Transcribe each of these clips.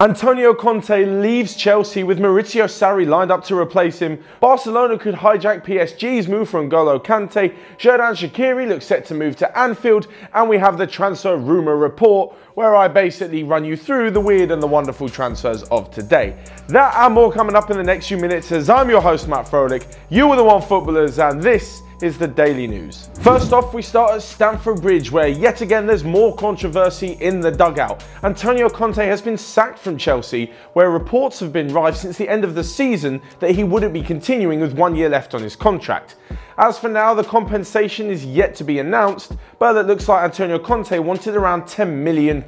Antonio Conte leaves Chelsea with Maurizio Sarri lined up to replace him. Barcelona could hijack PSG's move for Ngolo Kante. Xherdan Shaqiri looks set to move to Anfield. And we have the transfer rumour report, where I basically run you through the weird and the wonderful transfers of today. That and more coming up in the next few minutes, as I'm your host Matt Froelich. You are the One Footballers, and this is the Daily News. First off, we start at Stamford Bridge, where yet again there's more controversy in the dugout. Antonio Conte has been sacked from Chelsea, where reports have been rife since the end of the season that he wouldn't be continuing with 1 year left on his contract. As for now, the compensation is yet to be announced, but it looks like Antonio Conte wanted around £10 million,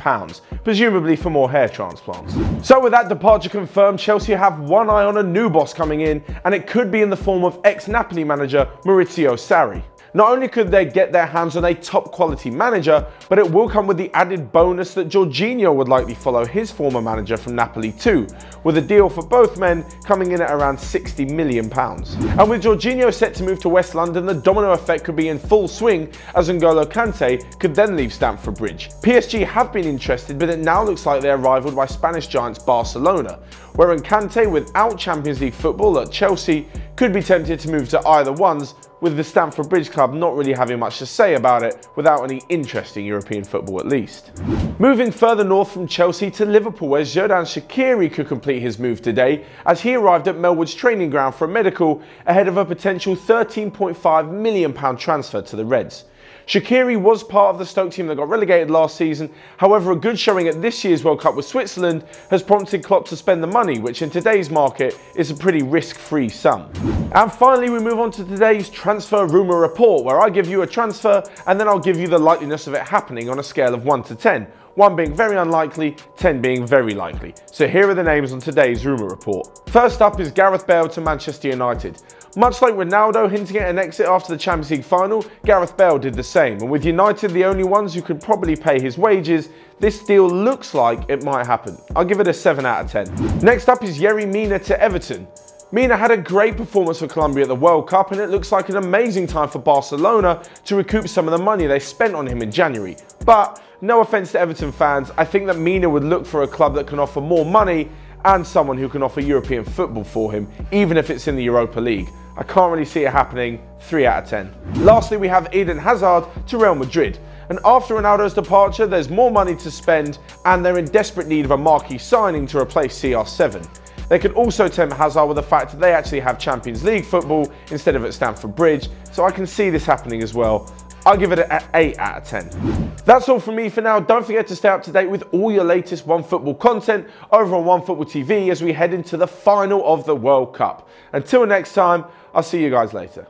presumably for more hair transplants. So with that departure confirmed, Chelsea have one eye on a new boss coming in, and it could be in the form of ex-Napoli manager Maurizio Sarri. Not only could they get their hands on a top quality manager, but it will come with the added bonus that Jorginho would likely follow his former manager from Napoli too, with a deal for both men coming in at around £60 million. And with Jorginho set to move to West London, the domino effect could be in full swing, as Ngolo Kante could then leave Stamford Bridge. PSG have been interested, but it now looks like they are rivaled by Spanish giants Barcelona, wherein Kante, without Champions League football at Chelsea, could be tempted to move to either ones, with the Stamford Bridge club not really having much to say about it without any interesting European football at least. Moving further north from Chelsea to Liverpool, where Xherdan Shaqiri could complete his move today, as he arrived at Melwood's training ground for a medical ahead of a potential £13.5 million transfer to the Reds. Shaqiri was part of the Stoke team that got relegated last season. However, a good showing at this year's World Cup with Switzerland has prompted Klopp to spend the money, which in today's market is a pretty risk-free sum. And finally, we move on to today's transfer rumour report, where I give you a transfer and then I'll give you the likeliness of it happening on a scale of 1 to 10. 1 being very unlikely, 10 being very likely. So here are the names on today's rumour report. First up is Gareth Bale to Manchester United. Much like Ronaldo hinting at an exit after the Champions League final, Gareth Bale did the same, and with United the only ones who could probably pay his wages, this deal looks like it might happen. I'll give it a 7 out of 10. Next up is Mina to Everton. Mina had a great performance for Colombia at the World Cup, and it looks like an amazing time for Barcelona to recoup some of the money they spent on him in January. But no offence to Everton fans, I think that Mina would look for a club that can offer more money and someone who can offer European football for him, even if it's in the Europa League. I can't really see it happening. 3 out of 10. Lastly, we have Eden Hazard to Real Madrid. And after Ronaldo's departure, there's more money to spend, and they're in desperate need of a marquee signing to replace CR7. They could also tempt Hazard with the fact that they actually have Champions League football instead of at Stamford Bridge, so I can see this happening as well. I'll give it an 8 out of 10. That's all from me for now. Don't forget to stay up to date with all your latest OneFootball content over on OneFootball TV as we head into the final of the World Cup. Until next time, I'll see you guys later.